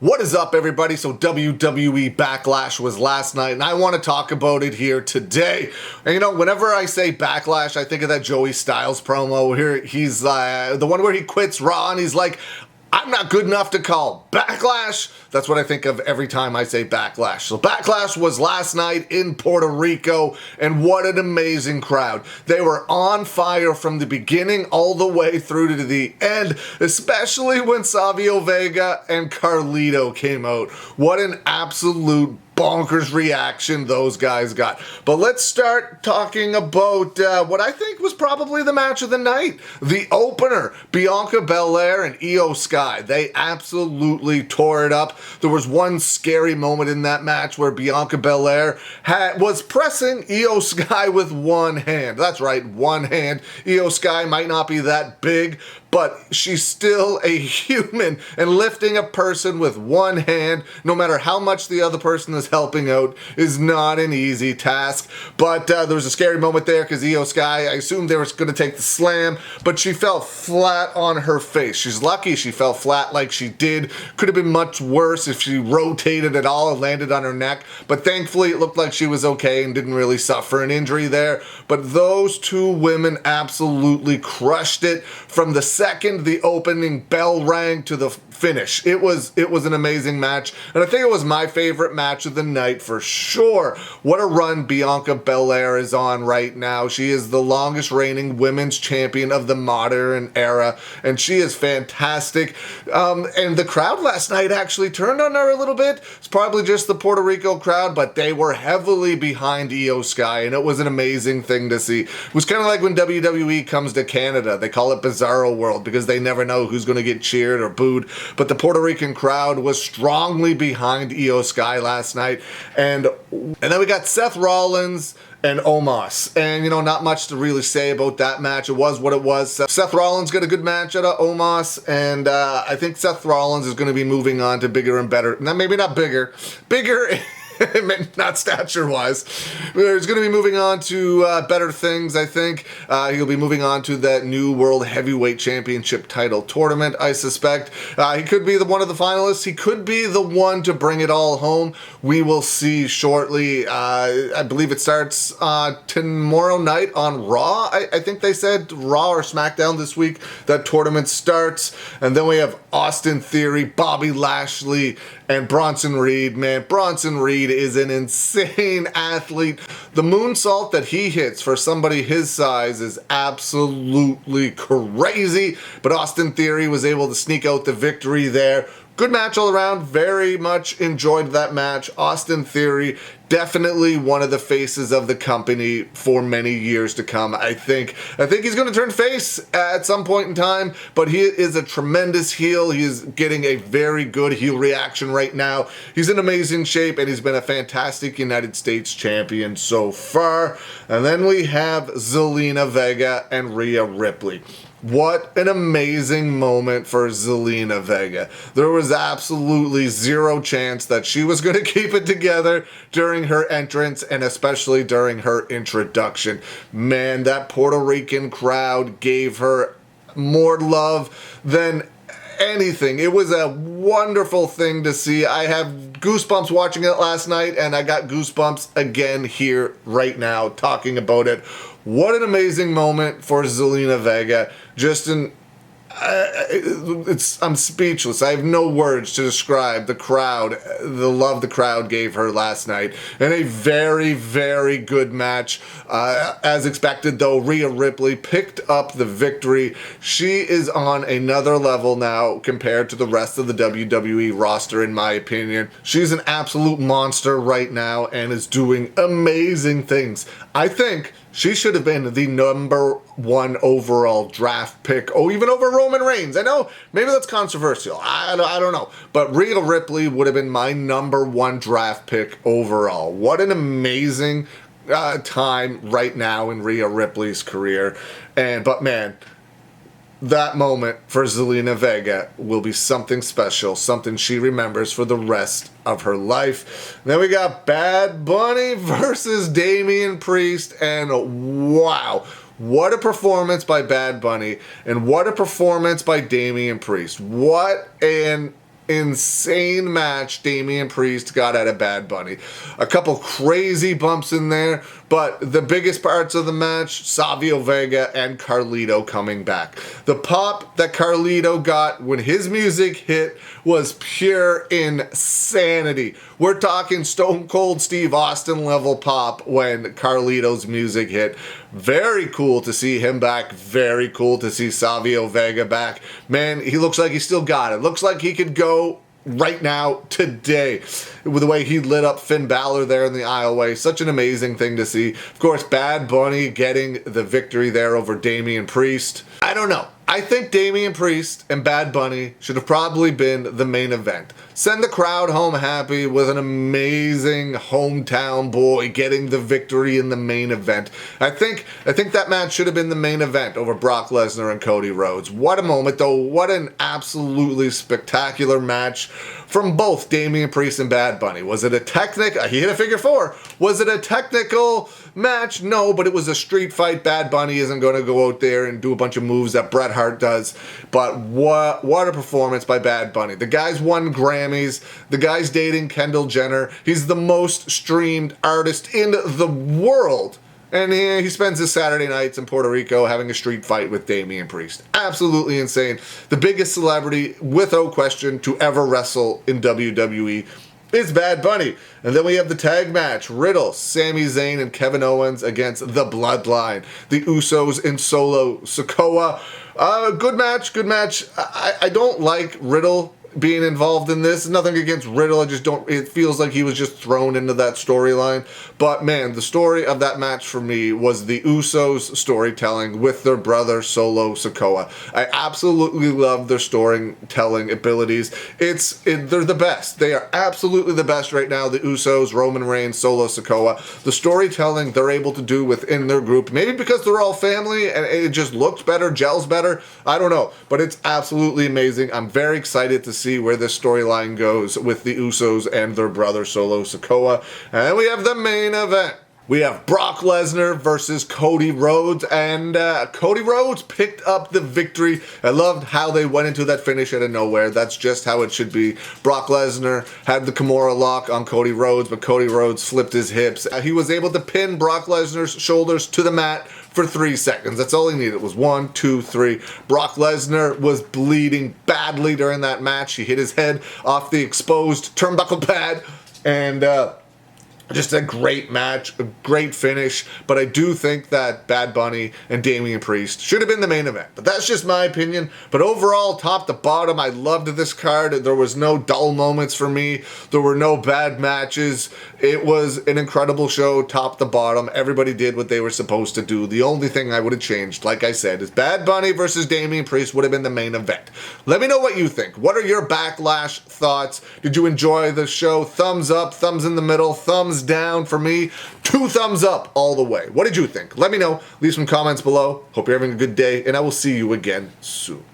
What is up, everybody? So WWE Backlash was last night, and I want to talk about it here today. And you know, whenever I say Backlash, I think of that Joey Styles promo. Here, he's the one where he quits Raw, and he's like, I'm not good enough to call Backlash. That's what I think of every time I say Backlash. So Backlash was last night in Puerto Rico, and what an amazing crowd. They were on fire from the beginning all the way through to the end, especially when Zelina Vega and Carlito came out. What an absolute bonkers reaction those guys got. But let's start talking about what I think was probably the match of the night. The opener, Bianca Belair and Io Sky. They absolutely tore it up. There was one scary moment in that match where Bianca Belair was pressing Io Sky with one hand. That's right, one hand. Io Sky might not be that big, but she's still a human, and lifting a person with one hand, no matter how much the other person is helping out, is not an easy task. But there was a scary moment there because Io Sky, I assumed they were going to take the slam, but she fell flat on her face. She's lucky she fell flat like she did. Could have been much worse if she rotated at all and landed on her neck, but thankfully it looked like she was okay and didn't really suffer an injury there. But those two women absolutely crushed it from the second the opening bell rang to the finish. It was an amazing match, and I think it was my favorite match of the night for sure. What a run Bianca Belair is on right now. She is the longest reigning women's champion of the modern era, and she is fantastic. And the crowd last night actually turned on her a little bit. It's probably just the Puerto Rico crowd, but they were heavily behind Io Sky, and it was an amazing thing to see. It was kind of like when WWE comes to Canada. They call it Bizarro World because they never know who's going to get cheered or booed. But the Puerto Rican crowd was strongly behind Io Sky last night. And then we got Seth Rollins and Omos. And, you know, not much to really say about that match. It was what it was. Seth Rollins got a good match out of Omos, and I think Seth Rollins is going to be moving on to bigger and better. Now, maybe not bigger. Bigger... not stature-wise. He's going to be moving on to better things, I think. He'll be moving on to that new World Heavyweight Championship title tournament, I suspect. He could be one of the finalists. He could be the one to bring it all home. We will see shortly. I believe it starts tomorrow night on Raw. I think they said Raw or SmackDown this week. That tournament starts. And then we have Austin Theory, Bobby Lashley, and Bronson Reed. Man, Bronson Reed is an insane athlete. The moonsault that he hits for somebody his size is absolutely crazy. But Austin Theory was able to sneak out the victory there. Good match all around. Very much enjoyed that match. Austin Theory, definitely one of the faces of the company for many years to come. I think he's going to turn face at some point in time, but he is a tremendous heel. He is getting a very good heel reaction right now. He's in amazing shape, and he's been a fantastic United States champion so far. And then we have Zelina Vega and Rhea Ripley. What an amazing moment for Zelina Vega. There was absolutely zero chance that she was going to keep it together during her entrance, and especially during her introduction. Man, that Puerto Rican crowd gave her more love than anything. It was a wonderful thing to see. I have goosebumps watching it last night, and I got goosebumps again here right now talking about it. What an amazing moment for Zelina Vega. I'm speechless. I have no words to describe the crowd, the love the crowd gave her last night. And a very, very good match. As expected, though, Rhea Ripley picked up the victory. She is on another level now compared to the rest of the WWE roster, in my opinion. She's an absolute monster right now and is doing amazing things. I think she should have been the #1 overall draft pick, or even over Roman Reigns. I know, maybe that's controversial. I don't know. But Rhea Ripley would have been my #1 draft pick overall. What an amazing time right now in Rhea Ripley's career. But man, that moment for Zelina Vega will be something special, something she remembers for the rest of her life. Then we got Bad Bunny versus Damian Priest, and wow, what a performance by Bad Bunny, and what a performance by Damian Priest. What an insane match Damian Priest got out of Bad Bunny. A couple crazy bumps in there, but the biggest parts of the match, Savio Vega and Carlito coming back. The pop that Carlito got when his music hit was pure insanity. We're talking Stone Cold Steve Austin level pop when Carlito's music hit. Very cool to see him back. Very cool to see Savio Vega back. Man, he looks like he still got it. Looks like he could go right now, today, with the way he lit up Finn Balor there in the aisleway. Such an amazing thing to see. Of course, Bad Bunny getting the victory there over Damian Priest. I don't know. I think Damian Priest and Bad Bunny should have probably been the main event. Send the crowd home happy with an amazing hometown boy getting the victory in the main event. I think that match should have been the main event over Brock Lesnar and Cody Rhodes. What a moment, though. What an absolutely spectacular match from both Damian Priest and Bad Bunny. Was it a technical? He hit a figure four. Was it a technical match? No, but it was a street fight. Bad Bunny isn't going to go out there and do a bunch of moves that Bret Hart does. But what a performance by Bad Bunny. The guy's won Grammys. The guy's dating Kendall Jenner. He's the most streamed artist in the world. And he spends his Saturday nights in Puerto Rico having a street fight with Damian Priest. Absolutely insane. The biggest celebrity, without question, to ever wrestle in WWE is Bad Bunny. And then we have the tag match. Riddle, Sami Zayn, and Kevin Owens against The Bloodline. The Usos and Solo Sikoa. Good match, good match. I don't like Riddle being involved in this. Nothing against Riddle. It feels like he was just thrown into that storyline. But man, the story of that match for me was the Usos storytelling with their brother Solo Sikoa. I absolutely love their storytelling abilities. They're the best. They are absolutely the best right now. The Usos, Roman Reigns, Solo Sikoa. The storytelling they're able to do within their group, maybe because they're all family and it just looks better, gels better. I don't know, but it's absolutely amazing. I'm very excited to see where this storyline goes with the Usos and their brother Solo Sikoa. And we have the main event. We have Brock Lesnar versus Cody Rhodes, and Cody Rhodes picked up the victory. I loved how they went into that finish out of nowhere. That's just how it should be. Brock Lesnar had the Kimura lock on Cody Rhodes, but Cody Rhodes flipped his hips. He was able to pin Brock Lesnar's shoulders to the mat for 3 seconds. That's all he needed. It was 1, 2, 3. Brock Lesnar was bleeding badly during that match. He hit his head off the exposed turnbuckle pad, and just a great match, a great finish, but I do think that Bad Bunny and Damian Priest should have been the main event. But that's just my opinion. But overall, top to bottom, I loved this card. There was no dull moments for me. There were no bad matches. It was an incredible show, top to bottom. Everybody did what they were supposed to do. The only thing I would have changed, like I said, is Bad Bunny versus Damian Priest would have been the main event. Let me know what you think. What are your Backlash thoughts? Did you enjoy the show? Thumbs up, thumbs in the middle, thumbs down. For me, 2 thumbs up all the way. What did you think? Let me know. Leave some comments below. Hope you're having a good day, and I will see you again soon.